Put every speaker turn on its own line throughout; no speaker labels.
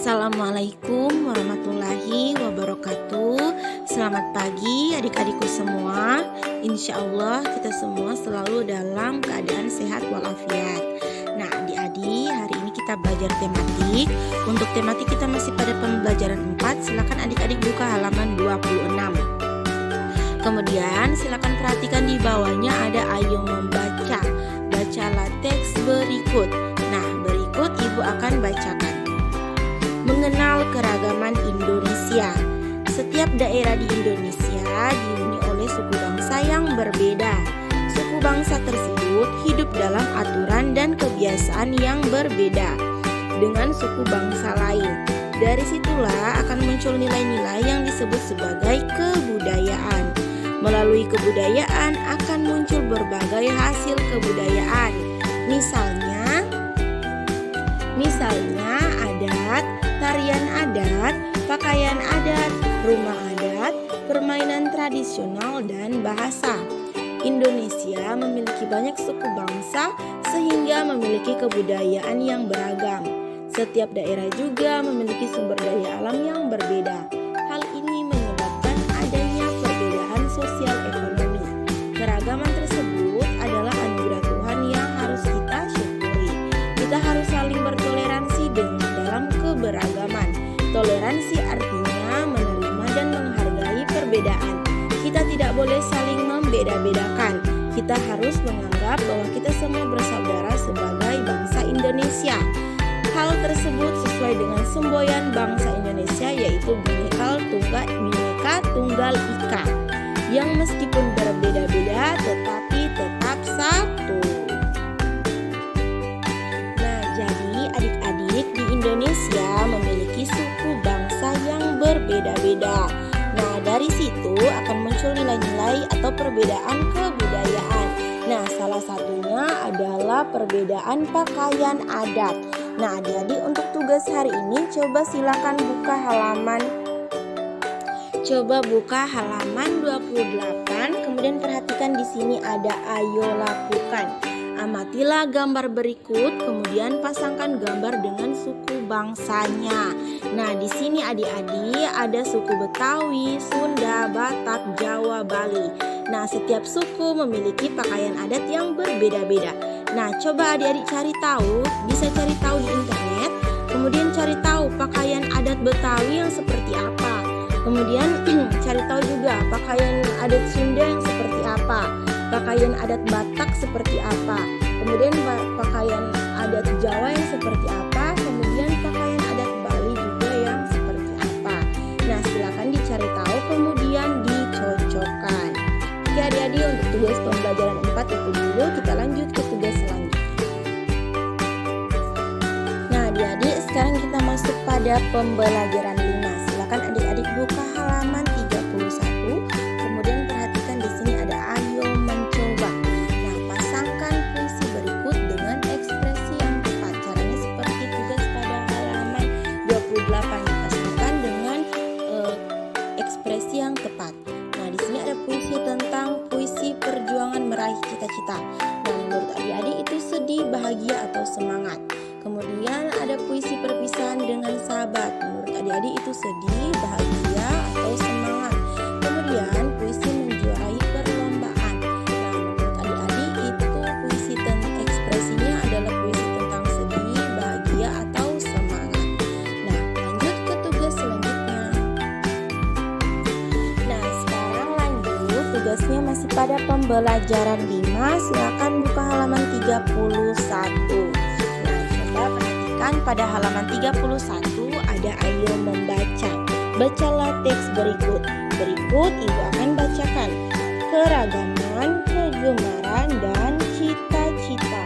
Assalamualaikum warahmatullahi wabarakatuh. Selamat pagi adik-adikku semua. Insya Allah kita semua selalu dalam keadaan sehat walafiat. Nah adik-adik, hari ini kita belajar tematik. Untuk tematik kita masih pada pembelajaran 4. Silakan adik-adik buka halaman 26. Kemudian silakan perhatikan di bawahnya ada ayo membaca. Bacalah teks berikut. Nah berikut ibu akan bacakan. Mengenal keragaman Indonesia. Setiap daerah di Indonesia dihuni oleh suku bangsa yang berbeda. Suku bangsa tersebut hidup dalam aturan dan kebiasaan yang berbeda dengan suku bangsa lain. Dari situlah akan muncul nilai-nilai yang disebut sebagai kebudayaan. Melalui kebudayaan akan muncul berbagai hasil kebudayaan. Misalnya adat, tarian adat, pakaian adat, rumah adat, permainan tradisional, dan bahasa. Indonesia memiliki banyak suku bangsa sehingga memiliki kebudayaan yang beragam. Setiap daerah juga memiliki sumber daya alam yang berbeda. Hal ini menyebabkan adanya perbedaan sosial ekonomi. Keragaman tersebut adalah anugerah Tuhan yang harus kita syukuri. Kita harus saling bertoleransi dalam keberagaman. Toleransi artinya menerima dan menghargai perbedaan. Kita tidak boleh saling membeda-bedakan. Kita harus menganggap bahwa kita semua bersaudara sebagai bangsa Indonesia. Hal tersebut sesuai dengan semboyan bangsa Indonesia, yaitu Bhinneka Tunggal Ika, yang meskipun berbeda-beda tetapi tetap satu. Nah, jadi adik-adik di Indonesia memiliki suku bangsa yang berbeda-beda. Nah, dari situ akan muncul nilai-nilai atau perbedaan kebudayaan. Nah, salah satunya adalah perbedaan pakaian adat. Nah, adik-adik untuk tugas hari ini coba silakan buka halaman 28, kemudian perhatikan di sini ada ayo lakukan. Amatilah gambar berikut, kemudian pasangkan gambar dengan suku bangsanya. Nah, di sini adik-adik ada suku Betawi, Sunda, Batak, Jawa, Bali. Nah, setiap suku memiliki pakaian adat yang berbeda-beda. Nah, coba adik-adik cari tahu, bisa cari tahu di internet, kemudian cari tahu pakaian adat Betawi yang seperti apa. Kemudian cari tahu juga pakaian adat Sunda yang seperti apa, pakaian adat Batak seperti apa, kemudian pakaian adat Jawa yang seperti apa, kemudian pakaian adat Bali juga yang seperti apa. Nah, silakan dicari tahu kemudian dicocokkan. Oke adik-adik, untuk tugas pembelajaran 4 itu dulu, kita lanjut ke tugas selanjutnya. Nah adik-adik, sekarang kita masuk pada pembelajaran 5. Silakan adik-adik buka halaman 31. Kemudian perhatikan di sini ada ayo mencoba. Nah, pasangkan puisi berikut dengan ekspresi yang tepat. Caranya seperti tugas pada halaman 28. Pasangkan dengan ekspresi yang tepat. Nah, di sini ada puisi tentang puisi perjuangan meraih cita-cita. Nah, menurut adik-adik itu sedih, bahagia, atau semangat. Kemudian ada puisi perpisahan dengan sahabat. Menurut adik-adik itu sedih, bahagia, atau semangat. Kemudian puisi menjuarai perlombaan. Nah, menurut adik-adik itu puisi ekspresinya adalah puisi tentang sedih, bahagia, atau semangat. Nah, lanjut ke tugas selanjutnya. Nah, sekarang lanjut, tugasnya masih pada pembelajaran 5. Silakan buka halaman 31. Perhatikan pada halaman 31 ada ayo membaca. Bacalah teks berikut. Berikut ibu akan bacakan. Keragaman, kegemaran, dan cita-cita.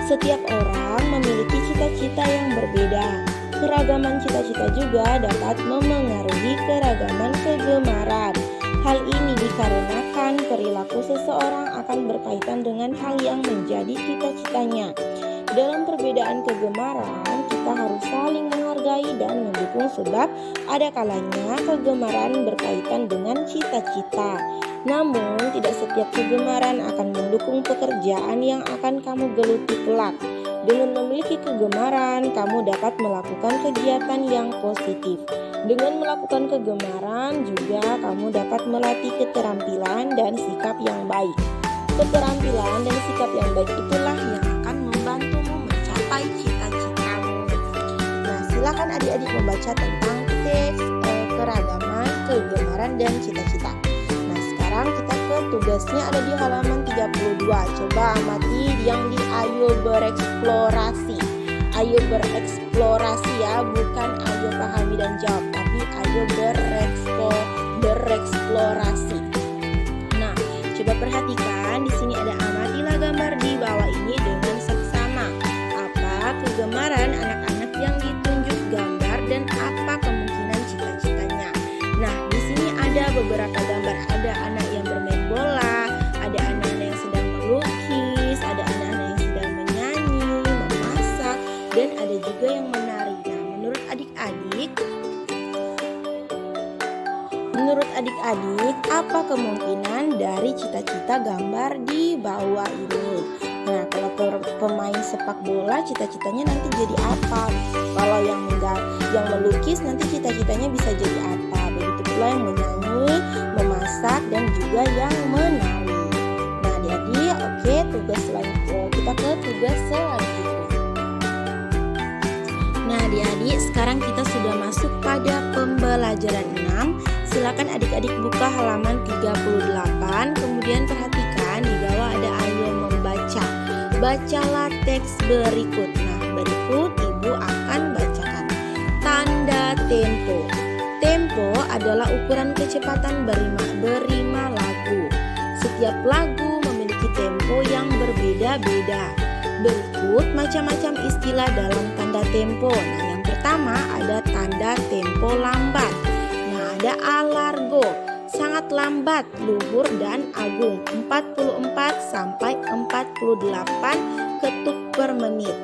Setiap orang memiliki cita-cita yang berbeda. Keragaman cita-cita juga dapat memengaruhi keragaman kegemaran. Hal ini dikarenakan perilaku seseorang akan berkaitan dengan hal yang menjadi cita-citanya. Dalam perbedaan kegemaran, kita harus saling menghargai dan mendukung sebab ada kalanya kegemaran berkaitan dengan cita-cita. Namun, tidak setiap kegemaran akan mendukung pekerjaan yang akan kamu geluti kelak. Dengan memiliki kegemaran, kamu dapat melakukan kegiatan yang positif. Dengan melakukan kegemaran juga kamu dapat melatih keterampilan dan sikap yang baik. Keterampilan dan sikap yang baik itulah yang akan membantumu mencapai cita-citamu. Nah, silakan adik-adik membaca tentang teks keragaman, kegemaran, dan cita-cita. Nah, sekarang kita ke tugasnya ada di halaman 32. Coba amati yang di ayo bereksplorasi. Ayo bereksplorasi ya, bukan ayo pahami dan jawab, tapi ayo bereksplorasi. Nah, coba perhatikan di sini ada amatilah gambar di bawah ini dengan seksama. Apa kegemaran anak-anak yang ditunjuk gambar dan apa kemungkinan cita-citanya. Nah, di sini ada beberapa gambar. Ada anak yang bermain bola, ada anak-anak yang sedang melukis, ada anak-anak yang sedang menyanyi, memasak, dan ada juga yang menari. Nah, menurut adik-adik, apa kemungkinan dari cita-cita gambar di bawah ini? Nah, kalau pemain sepak bola cita-citanya nanti jadi apa? Kalau yang melukis nanti cita-citanya bisa jadi apa? Begitu pula yang menyanyi, memasak, dan juga yang menari. Nah, adik-adik, oke, tugas selanjutnya kita ke tugas selanjutnya. Nah, adik-adik, sekarang kita sudah masuk pada pembelajaran 6. Silakan adik-adik buka halaman 38, kemudian perhatikan di bawah ada ayo membaca. Bacalah teks berikut. Nah, berikut Ibu akan bacakan. Tanda tempo. Tempo adalah ukuran kecepatan berima lagu. Setiap lagu memiliki tempo yang berbeda-beda. Berikut macam-macam istilah dalam tanda tempo. Nah, yang pertama ada tanda tempo lambat. Nah, ada alargo, sangat lambat, luhur dan agung, 44 sampai 48 ketuk per menit.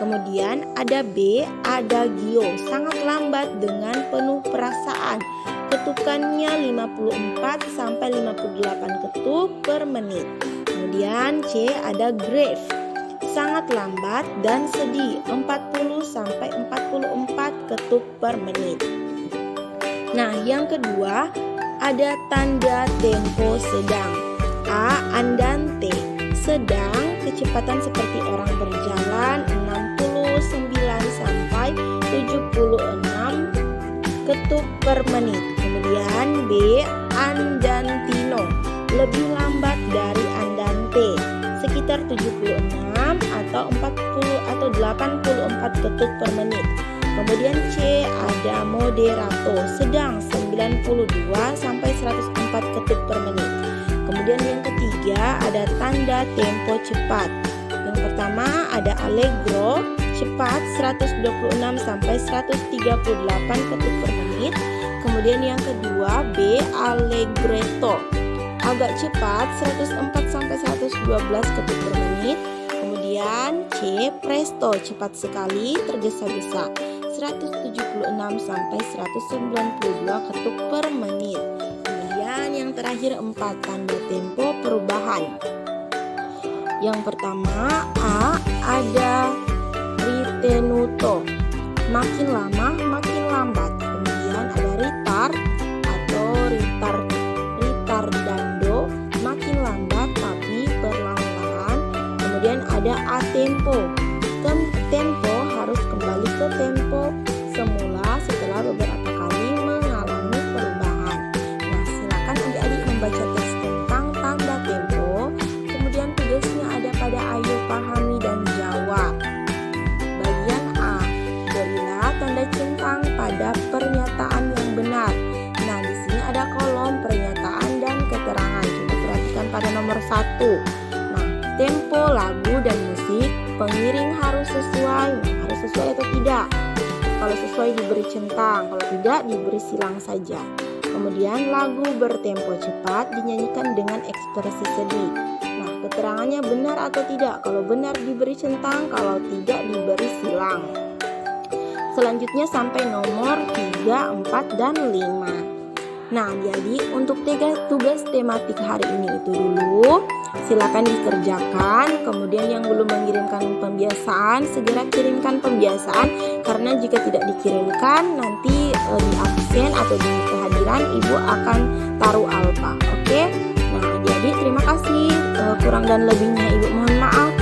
Kemudian ada B, adagio, sangat lambat dengan penuh perasaan. Ketukannya 54 sampai 58 ketuk per menit. Kemudian C, ada grave, sangat lambat dan sedih, 40 sampai 44 ketuk per menit. Nah, yang kedua ada tanda tempo sedang. A, andante, sedang, kecepatan seperti orang berjalan, 69 sampai 76 ketuk per menit. Kemudian B, andantino, lebih lambat dari andante, sekitar 76 atau 84 ketuk per menit. Kemudian C, ada moderato, sedang, 92 sampai 104 ketuk per menit. Kemudian yang ketiga ada tanda tempo cepat. Yang pertama ada allegro, cepat, 126 sampai 138 ketuk per menit. Kemudian yang kedua B, allegretto, agak cepat, 104 sampai 112 ketuk per menit. Kemudian C, presto, cepat sekali, tergesa-gesa, 176 sampai 192 ketuk per menit. Kemudian yang terakhir 4, tanda tempo perubahan. Yang pertama A, ada ritenuto, makin lama makin lambat. Kemudian ada retard atau ritardando, makin lambat tapi perlahan-lahan. Kemudian ada a tempo, tempo harus kembali ke tempo semula setelah beberapa kali mengalami perubahan. Nah, silakan adik-adik membaca teks tentang tanda tempo. Kemudian tugasnya ada pada ayo pahami dan jawab. Bagian A, berilah tanda centang pada pernyataan yang benar. Nah, di sini ada kolom pernyataan dan keterangan. Coba perhatikan pada nomor 1. Nah, tempo lagu dan musik, pengiring harus sesuai. Nah, harus sesuai atau tidak? Kalau sesuai diberi centang, kalau tidak diberi silang saja. Kemudian lagu bertempo cepat dinyanyikan dengan ekspresi sedih. Nah, keterangannya benar atau tidak? Kalau benar diberi centang, kalau tidak diberi silang. Selanjutnya sampai nomor 3, 4, dan 5. Nah, jadi untuk tugas tematik hari ini itu dulu. Silakan dikerjakan. Kemudian yang belum mengirimkan pembiasaan, segera kirimkan pembiasaan. Karena jika tidak dikirimkan, nanti di absen atau di kehadiran Ibu akan taruh alpa. Oke? Nah, jadi terima kasih. Kurang dan lebihnya Ibu mohon maaf.